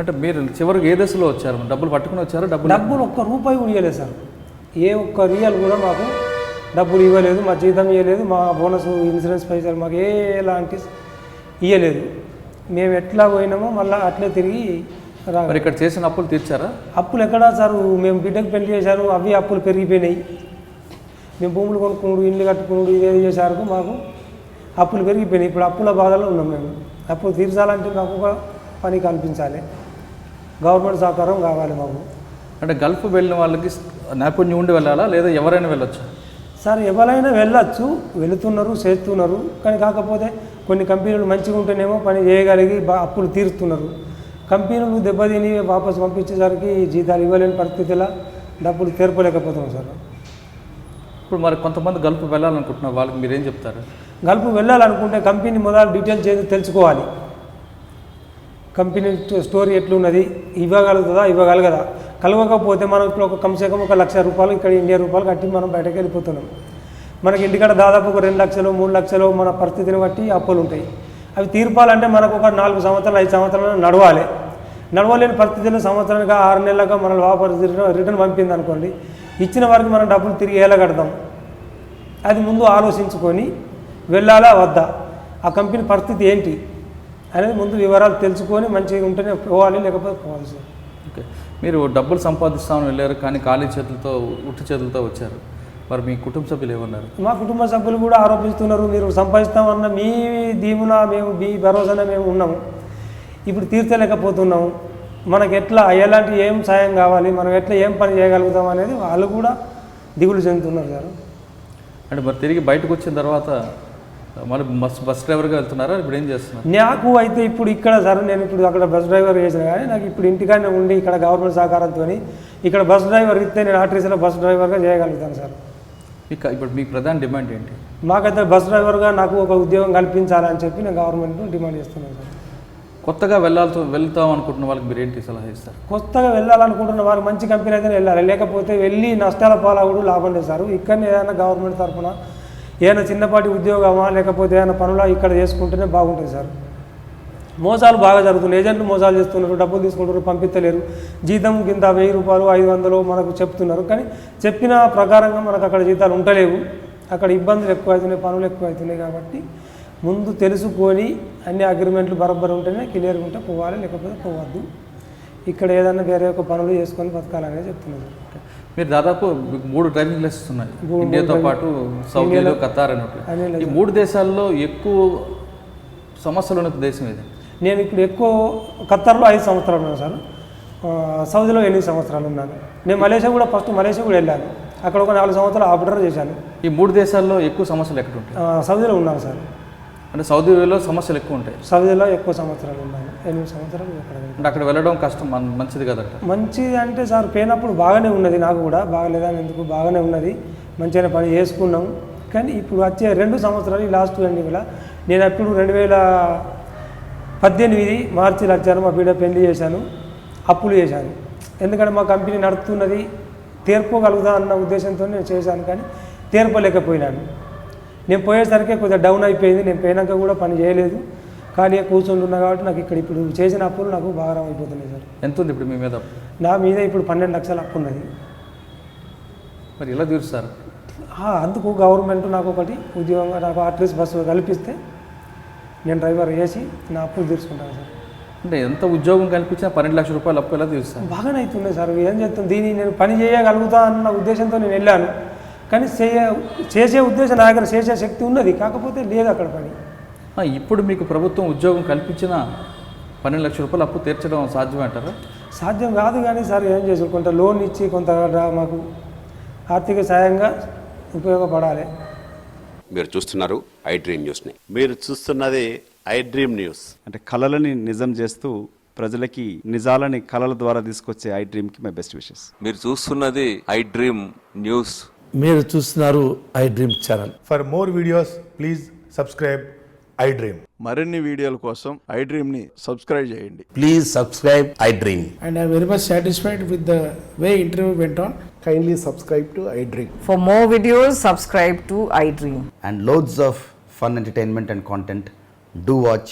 అంటే మీరు చివరికి ఏ దశలో వచ్చారు? డబ్బులు పట్టుకుని వచ్చారు? డబ్బులు ఒక్క రూపాయి కూడా ఇవ్వలేదు సార్. ఏ ఒక్క రియల్ కూడా మాకు డబ్బులు ఇవ్వలేదు, మా జీతం ఇవ్వలేదు, మా బోనస్ ఇన్సూరెన్స్ పైసలు మాకు ఎలాంటి ఇవ్వలేదు. మేము ఎట్లా పోయినామో మళ్ళీ అట్లే తిరిగి మరి ఇక్కడ చేసిన అప్పులు తీర్చారా? అప్పులు ఎక్కడా సార్? మేము బిడ్డకు పెళ్లి చేశారు, అవి అప్పులు పెరిగిపోయినాయి. మేము భూములు కొనుక్కున్నాడు, ఇల్లు కట్టుకున్నాడు, ఇదేది చేశారు, మాకు అప్పులు పెరిగిపోయినాయి. ఇప్పుడు అప్పుల బాధలో ఉన్నాం మేము. అప్పులు తీర్చాలంటే మాకు ఒక పని కల్పించాలి, గవర్నమెంట్ సహకారం కావాలి మాకు. అంటే గల్ఫ్ వెళ్ళిన వాళ్ళకి నైపుణ్యం ఉండి వెళ్ళాలా లేదా ఎవరైనా వెళ్ళొచ్చు? సార్ ఎవరైనా వెళ్ళొచ్చు, వెళుతున్నారు, చేస్తున్నారు. కానీ కాకపోతే కొన్ని కంపెనీలు మంచిగా ఉంటేనేమో పని చేయగలిగి అప్పులు తీరుస్తున్నారు. కంపెనీలు దెబ్బతిని వాపసు పంపించేసరికి జీతాలు ఇవ్వలేని పరిస్థితిలో డబ్బులు తీర్పలేకపోతున్నాం సార్. ఇప్పుడు మరి కొంతమంది గల్ఫ్ వెళ్ళాలనుకుంటున్నారు, వాళ్ళకి మీరేం చెప్తారు? గల్ఫ్ వెళ్ళాలనుకుంటే కంపెనీ మొదలు డీటెయిల్స్ ఏది తెలుసుకోవాలి. కంపెనీ స్టోరీ ఎట్లున్నది, ఇవ్వగలగదా? కలవకపోతే మనం ఇప్పుడు ఒక కమ్సే కమ్ ₹1,00,000 ఇక్కడ ఇండియా రూపాయలు కట్టి మనం బయటకు వెళ్ళిపోతున్నాం. మనకి ఇంటికాడ దాదాపు ఒక 2 లక్షలు 3 లక్షలు మన పరిస్థితిని బట్టి అప్పులు ఉంటాయి. అవి తీర్పాలంటే మనకు ఒక 4 సంవత్సరాలు 5 సంవత్సరాలు నడవాలి. నడవలేని పరిస్థితుల్లో సంవత్సరానికి 6 నెలలుగా మనం వాపసు రిటర్న్ పంపింది అనుకోండి, ఇచ్చిన వారికి మనం డబ్బులు తిరిగి ఎలా కడతాం? అది ముందు ఆలోచించుకొని వెళ్ళాలా వద్దా, ఆ కంపెనీ పరిస్థితి ఏంటి అనేది ముందు వివరాలు తెలుసుకొని మంచిగా ఉంటేనే పోవాలి, లేకపోతే పోవాలి సార్. ఓకే, మీరు డబ్బులు సంపాదిస్తామని వెళ్ళారు కానీ ఖాళీ చేతులతో ఉట్టి చేతులతో వచ్చారు. మరి మీ కుటుంబ సభ్యులు ఏమన్నారు? మా కుటుంబ సభ్యులు కూడా ఆరోపిస్తున్నారు, మీరు సంపాదిస్తామన్న మీ దీమున మేము మీ భరోసానే మేము ఉన్నాము, ఇప్పుడు తీర్చలేకపోతున్నాము, మనకు ఎట్లా ఎలాంటి ఏం సాయం కావాలి, మనం ఎట్లా ఏం పని చేయగలుగుతాం అనేది వాళ్ళు కూడా దిగులు చెందుతున్నారు సార్. అంటే మరి తిరిగి బయటకు వచ్చిన తర్వాత మళ్ళీ బస్ డ్రైవర్గా వెళ్తున్నారా? ఇప్పుడు ఏం చేస్తున్నారు? నాకు అయితే ఇప్పుడు ఇక్కడ సార్, నేను ఇప్పుడు అక్కడ బస్ డ్రైవర్ చేసిన కానీ నాకు ఇప్పుడు ఇంటికానే ఉండి ఇక్కడ గవర్నమెంట్ సహకారంతో ఇక్కడ బస్ డ్రైవర్ ఇస్తే నేను ఆర్టీసీలో బస్ డ్రైవర్గా చేయగలుగుతాను సార్. ఇప్పుడు మీ ప్రధాన డిమాండ్ ఏంటి? మాకైతే బస్ డ్రైవర్గా నాకు ఒక ఉద్యోగం కల్పించాలని చెప్పి నేను గవర్నమెంట్ను డిమాండ్ చేస్తున్నాను సార్. కొత్తగా వెళ్తాం అనుకుంటున్న వాళ్ళకి మీరు ఏంటి సలహా ఇస్తారు? కొత్తగా వెళ్ళాలనుకుంటున్న వారు మంచి కంపెనీ అయితే వెళ్ళాలి, లేకపోతే వెళ్ళి నష్టాల పాలవుడు లాభం లేదు సార్. ఇక్కడనే ఏదైనా గవర్నమెంట్ తరఫున ఏదైనా చిన్నపాటి ఉద్యోగమా లేకపోతే ఏదైనా పనులా ఇక్కడ చేసుకుంటేనే బాగుంటుంది సార్. మోసాలు బాగా జరుగుతున్నాయి, ఏజెంట్లు మోసాలు చేస్తున్నారు, డబ్బులు తీసుకుంటారు, పంపించలేరు, జీతం కింద ₹1000 500 మనకు చెప్తున్నారు, కానీ చెప్పిన ప్రకారంగా మనకు అక్కడ జీతాలు ఉండలేవు, అక్కడ ఇబ్బందులు ఎక్కువ అవుతున్నాయి, పనులు ఎక్కువ అవుతున్నాయి. కాబట్టి ముందు తెలుసుకొని అన్ని అగ్రిమెంట్లు బరాబర్ ఉంటేనే క్లియర్గా ఉంటే పోవాలి, లేకపోతే పోవద్దు. ఇక్కడ ఏదైనా వేరే ఒక పనులు చేసుకొని బతకాలనే చెప్తున్నారు. మీరు దాదాపు 3 డ్రైవింగ్ లైసెన్స్ ఉన్నాయి, ఇండియాతో పాటు సౌదీలో, ఖతార్ అని. ఈ 3 దేశాల్లో ఎక్కువ సమస్యలు ఉన్న దేశం ఇది. నేను ఇప్పుడు ఎక్కువ ఖతార్లో 5 సంవత్సరాలు ఉన్నాను సార్, సౌదీలో 8 సంవత్సరాలు ఉన్నాను. నేను మలేషియా కూడా మలేషియా కూడా వెళ్ళాను, అక్కడ ఒక 4 సంవత్సరాలు ఆపరేటర్ చేశాను. ఈ 3 దేశాల్లో ఎక్కువ సమస్యలు ఎక్కడ ఉంటాయి? సౌదీలో ఉన్నాను సార్. అంటే సౌదీలో సమస్యలు ఎక్కువ ఉంటాయి? సౌదీలో ఎక్కువ సంవత్సరాలు ఉన్నాను, 8 సంవత్సరాలు. అంటే అక్కడ వెళ్ళడం కష్టం, మంచిది కదంట? మంచిది అంటే సార్ పోయినప్పుడు బాగానే ఉన్నది, నాకు కూడా బాగలేదని ఎందుకు, బాగానే ఉన్నది, మంచిగా పని చేసుకున్నాం. కానీ ఇప్పుడు వచ్చే 2 సంవత్సరాలు లాస్ట్ ఎండింగ్లో నేను అప్పుడు 2018 మార్చిలో వచ్చాను, మా బిడ్డ పెళ్లి చేశాను, అప్పులు చేశాను. ఎందుకంటే మా కంపెనీ నడుస్తున్నది, తీర్పుగలుగుతా అన్న ఉద్దేశంతో నేను చేశాను, కానీ తీర్పలేకపోయినాను. నేను పోయేసరికి కొద్దిగా డౌన్ అయిపోయింది, నేను పోయినాక కూడా పని చేయలేదు, కానీ కూర్చుంటున్నా కాబట్టి నాకు ఇక్కడ ఇప్పుడు చేసిన అప్పులు నాకు భారం అయిపోతున్నాయి సార్. ఎంత ఉంది ఇప్పుడు మీ మీద? నా మీద ఇప్పుడు 12 లక్షల అప్పు ఉన్నది. మరి ఎలా తీరుస్తారు? అందుకు గవర్నమెంట్ నాకు ఒకటి ఉద్యోగంగా నాకు ఆర్టీసీ బస్సు కల్పిస్తే నేను డ్రైవర్ వేసి నా అప్పులు తీర్చుకుంటాను సార్. అంటే ఎంత ఉద్యోగం కల్పించినా 12 లక్షల రూపాయలు అప్పు ఎలా తీరుస్తాను? బాగానే అవుతుంది సార్, ఏం చేస్తాను, దీన్ని నేను పని చేయగలుగుతా అన్న ఉద్దేశంతో నేను వెళ్ళాను, కానీ చేసే ఉద్దేశం నా దగ్గర, చేసే శక్తి ఉన్నది, కాకపోతే లేదు అక్కడ పని. ఇప్పుడు మీకు ప్రభుత్వం ఉద్యోగం కల్పించిన 12 లక్షల రూపాయలు అప్పు తీర్చడం సాధ్యమంటారా? సాధ్యం కాదు, కానీ సార్ ఏం చేసారు, కొంత లోన్ ఇచ్చి కొంత మాకు ఆర్థిక సాయంగా ఉపయోగపడాలి. మీరు చూస్తున్నారు ఐ డ్రీమ్ న్యూస్ని. మీరు చూస్తున్నది ఐ డ్రీమ్ న్యూస్. అంటే కళలని నిజం చేస్తూ ప్రజలకి నిజాలని కళల ద్వారా తీసుకొచ్చే ఐ డ్రీమ్కి మై బెస్ట్ విషెస్. మీరు చూస్తున్నది ఐ డ్రీమ్ న్యూస్. మీరు చూస్తున్నారు I dream channel. For more videos please subscribe I dream. మరిన్ని వీడియోల కోసం ఐ డ్రీమ్ని సబ్స్క్రైబ్ చేయండి. Please subscribe I dream. And I am very much satisfied with the way interview went on. Kindly subscribe to I Dream. For more videos, subscribe to I Dream. And loads of fun entertainment and content. Do watch